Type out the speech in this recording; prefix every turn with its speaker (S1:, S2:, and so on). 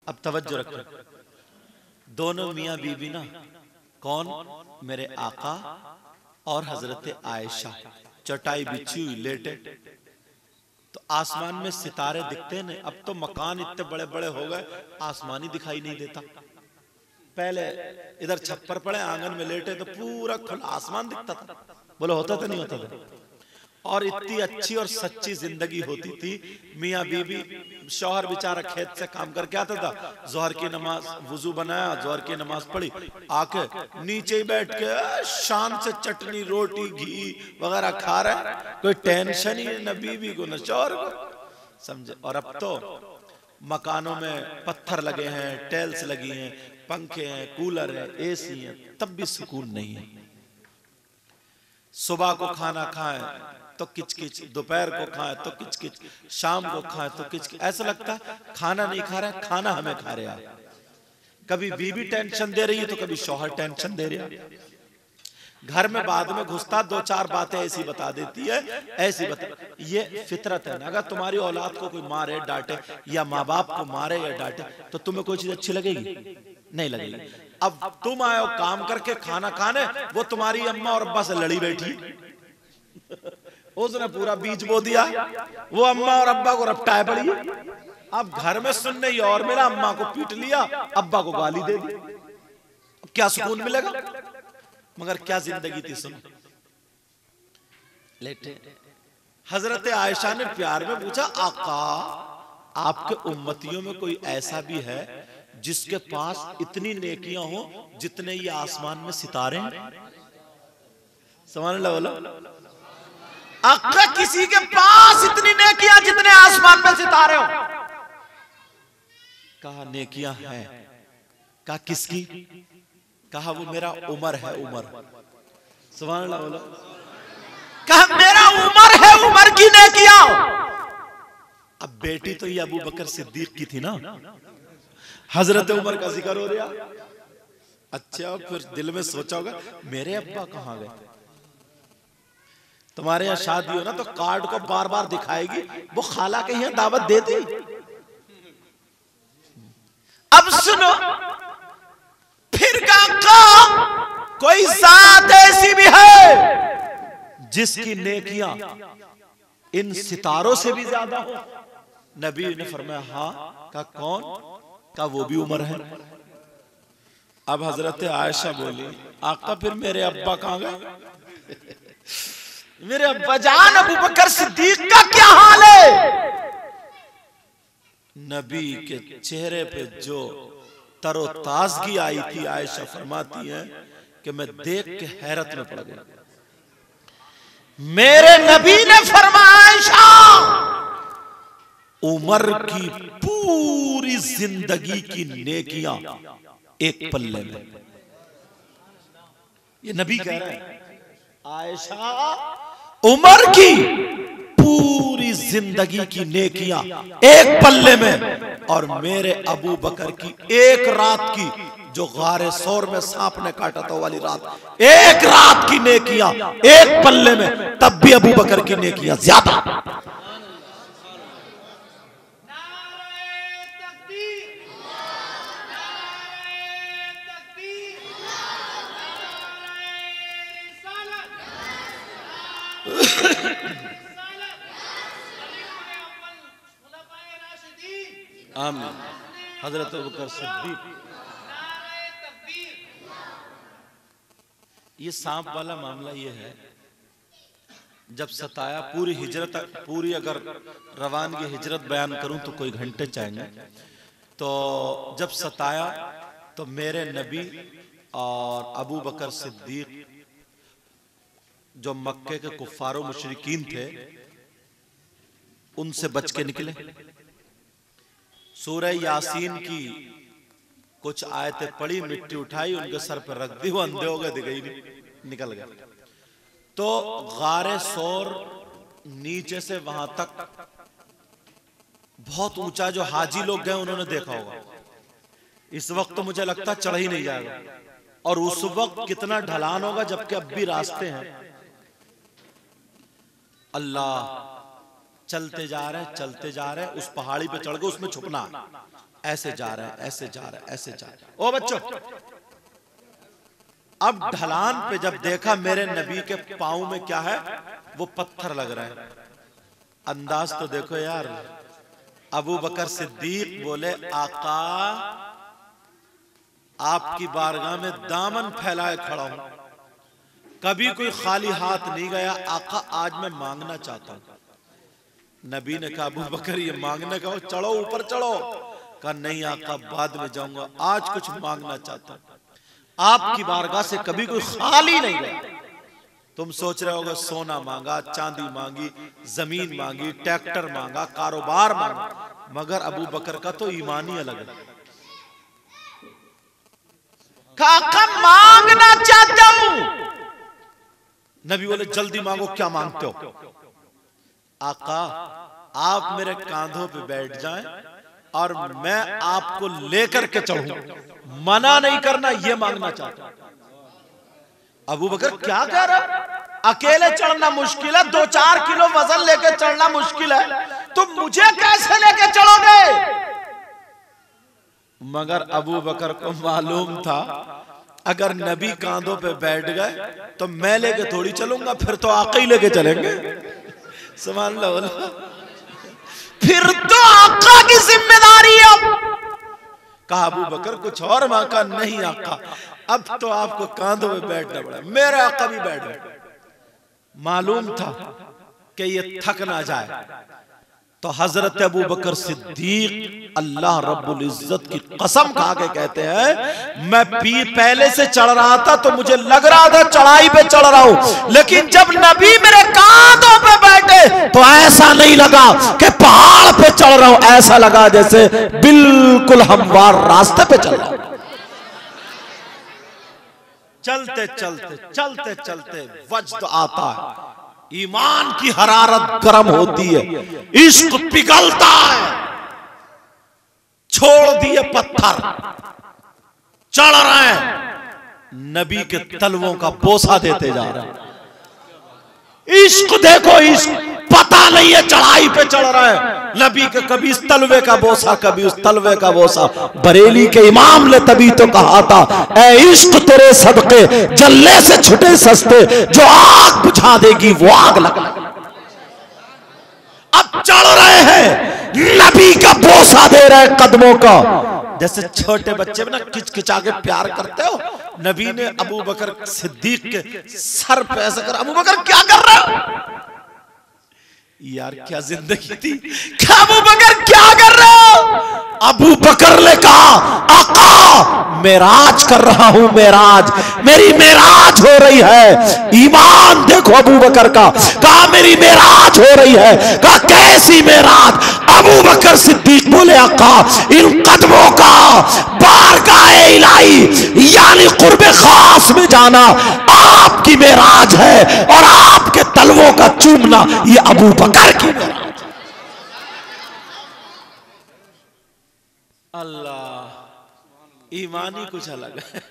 S1: अब तवज्जो रखो, दोनों मियां बीवी ना, कौन? मेरे आका और हजरत आयशा चटाई बिछी हुई लेटे, तो आसमान में सितारे दिखते हैं। अब तो मकान इतने बड़े बड़े हो गए, आसमान ही दिखाई नहीं देता। पहले इधर छप्पर पड़े आंगन में लेटे तो पूरा खुला आसमान दिखता था। बोलो होता था नहीं होता था? और इतनी अच्छी और सच्ची जिंदगी होती थी। मियाँ बीबी, शौहर बेचारा खेत से काम करके आता था, जोहर की नमाज, वुजू बनाया, जोहर की नमाज पढ़ी, आके नीचे ही बैठ के शान से चटनी रोटी घी वगैरह खा रहा है। कोई टेंशन ही न बीबी को न शौहर को, समझे। और अब तो मकानों में पत्थर लगे हैं, टेल्स लगी हैं, पंखे हैं, कूलर है, एसी है, तब भी सुकून नहीं है। सुबह को खाना खाएं तो किचकिच, दोपहर को खाएं तो किचकिच, शाम को खाएं तो किचकिच। ऐसा लगता है खाना नहीं खा रहा, खाना हमें खा रहा है। कभी बीवी टेंशन दे रही है तो कभी शौहर टेंशन दे रहा है। घर में बाद में घुसता दो चार बातें ऐसी बता देती है, ऐसी बता। ये फितरत है ना। अगर तुम्हारी औलाद को कोई मारे डांटे या माँ बाप को मारे या डांटे तो तुम्हें कोई चीज अच्छी लगेगी? नहीं लगेगी। अब तुम आए हो काम करके खाना खाने, वो तुम्हारी अम्मा और अब्बा से लड़ी बैठी, उसने पूरा बीज बो दिया, वो अम्मा और अब्बा को रपटाए पड़ी। अब घर में सुन नहीं और मेरा अम्मा को पीट लिया, अब्बा को गाली दे दी, क्या सुकून मिलेगा? मगर क्या जिंदगी थी। सुनो, लेटे हजरत आयशा ने प्यार में पूछा, आका आपके उम्मतियों में कोई ऐसा भी है जिसके पास इतनी नेकियां हो जितने ये आसमान में सितारे हैं? सुभान अल्लाह बोलो। आका किसी के पास इतनी नेकियां जितने आसमान में सितारे हो? कहा नेकियां हैं। कहा किसकी? कहा वो मेरा उमर है, उमर। सुभान अल्लाह बोलो। कहा मेरा उमर है, उमर की नेकियां। अब बेटी तो ये अबू बकर सिद्दीक की थी ना, हजरत उमर का जिक्र हो रहा। अच्छा, फिर दिल में सोचा होगा मेरे अब्बा कहां गए? तुम्हारे यहाँ शादी हो ना तो कार्ड को बार बार दिखाएगी, वो खाला के यहाँ दावत देती। अब सुनो, फिर का कोई जात ऐसी भी है जिसकी नेकियां इन सितारों से भी ज्यादा हो? नबी ने फरमाया हाँ। का कौन? का वो भी उमर है। अब हजरत आयशा बोली, आका फिर मेरे अब्बा कहां गए? मेरे अब्बा जान अबू बकर सिद्दीक का क्या हाल है? नबी के चेहरे पे जो तरोताजगी आई थी, आयशा फरमाती है कि मैं देख के हैरत में पड़ गया। मेरे नबी ने फरमाया, आयशा उमर की पूरी जिंदगी की नेकियां एक पल्ले में। ये नबी कह रहे हैं, आयशा उमर की पूरी जिंदगी की नेकियां एक पल्ले में, और मेरे अबू बकर की एक रात की, जो गारे सौर में सांप ने काटा था वाली रात, एक रात की नेकियां एक पल्ले में, तब भी अबू बकर की नेकियां ज्यादा। आमीन। हजरत अबू बकर सिद्दीक। ये सांप वाला मामला ये है, जब सताया पूरी हिजरत, पूरी अगर रवान की हिजरत बयान करूं तो कोई घंटे चाहेंगे। तो जब सताया तो मेरे नबी और अबू बकर सिद्दीक जो मक्के के कुफ्फारो मुशरिकीन थे उनसे बच के निकले। सूरह यासीन की कुछ आयतें पढ़ी, मिट्टी उठाई, उनके सर पर रख दी, वो अंधे हो गए, दिखाई नहीं, निकल गए। तो गारे सौर नीचे से वहां तक बहुत ऊंचा, जो हाजी लोग गए उन्होंने देखा होगा। इस वक्त तो मुझे लगता चढ़ ही नहीं जाएगा, और उस वक्त कितना ढलान होगा, जबकि अब भी रास्ते हैं। अल्लाह, चलते जा रहे, चलते जा रहे, उस पहाड़ी पे चढ़ गए, उसमें छुपना। ऐसे जा रहे हैं, ऐसे जा रहे हैं, ऐसे जा रहे हैं। ओ बच्चों, अब ढलान पे जब देखा मेरे नबी के पांव में क्या है, वो पत्थर लग रहा है। अंदाज तो देखो यार। अबू बकर सिद्दीक बोले, आका आपकी बारगाह में दामन फैलाए खड़ा हूं, कभी कोई खाली हाथ नहीं गया। आका आज मैं मांगना चाहता हूं। नबी ने कहा, अबू बकर ये मांगने का, चढ़ो ऊपर चढ़ो। कहा नहीं आका, बाद में जाऊंगा, आज कुछ मांगना चाहता हूं। आपकी बारगाह से कभी कोई खाली नहीं गया। तुम सोच रहे होगे सोना मांगा, चांदी मांगी, जमीन मांगी, ट्रैक्टर मांगा, कारोबार मांगा, मगर अबू बकर का तो ईमान ही अलग है। काका मांगना चाहता हूं। नबी बोले जल्दी मांगो, क्या मांगते हो? आका आप मेरे कांधों पे बैठ जाएं और मैं आपको लेकर के चढ़ूं, मना नहीं करना, ये मांगना चाहता हूं। अबू बकर क्या कह रहा? अकेले चढ़ना मुश्किल है, 2-4 किलो वजन लेके चढ़ना मुश्किल है, तो मुझे कैसे लेके चढ़ोगे? मगर अबू बकर को मालूम था अगर नबी कांधों पे बैठ गए तो मैं लेके थोड़ी चलूंगा, फिर तो आका ही लेके चलेंगे। सुभान अल्लाह, फिर तो आका की जिम्मेदारी है। कहा अबू बकर कुछ और मांगा? नहीं आका, अब तो आपको कांधों में बैठना पड़ा। मेरे आका भी बैठ गए। मालूम था कि ये थक ना जाए, तो हजरत अबू बकर सिद्दीक अल्लाह रब्बुल इज्जत की कसम खा के कहते हैं, मैं पहले से चढ़ रहा था तो मुझे लग रहा था चढ़ाई पे चढ़ रहा हूं, लेकिन जब नबी मेरे कांधों पे बैठे तो ऐसा नहीं लगा कि पहाड़ पे चढ़ रहा हूं, ऐसा लगा जैसे बिल्कुल हमवार रास्ते पे चल रहा हूं। चलते चलते चलते चलते वज्द आता है, ईमान की हरारत गर्म होती है, इश्क पिघलता है। छोड़ दिए पत्थर, चढ़ रहे हैं, नबी के तलवों का बोसा देते जा रहे हैं। इश्क देखो, इश्क पता नहीं है चढ़ाई पे चढ़ रहे हैं। नबी के कभी इस तलवे का बोसा, कभी उस तलवे का बोसा। बरेली के इमाम ने तभी तो कहा था, ऐ इश्क तेरे सदके जलने से छुटे सस्ते, जो आग बुझा देगी वो आग लगा। अब चढ़ रहे हैं, नबी का बोसा दे रहे हैं कदमों का। जैसे छोटे बच्चे में ना किचकिचा के प्यार करते हो, नबी ने अबू बकर सिद्दीक के सर पे ऐसा कर, अबू बकर क्या कर रहे हो? यार क्या जिंदगी थी। क्या अबू बकर क्या कर रहे हो? अबू बकर ने कहा, आका मेराज कर रहा हूं, मेराज, मेरी मेराज हो रही है। ईमान देखो अबू बकर का। कहा मेरी मेराज हो रही है। कहा कैसी मेराज? अबू बकर सिद्दीक बोले, आका इन कदमों का बारगाह इलाही यानी कुर्बे खास में जाना आपकी मेराज है, और आपके तलवों का चूमना ये अबू बकर की मेराज। अल्लाह, ईमान ही कुछ अलग है।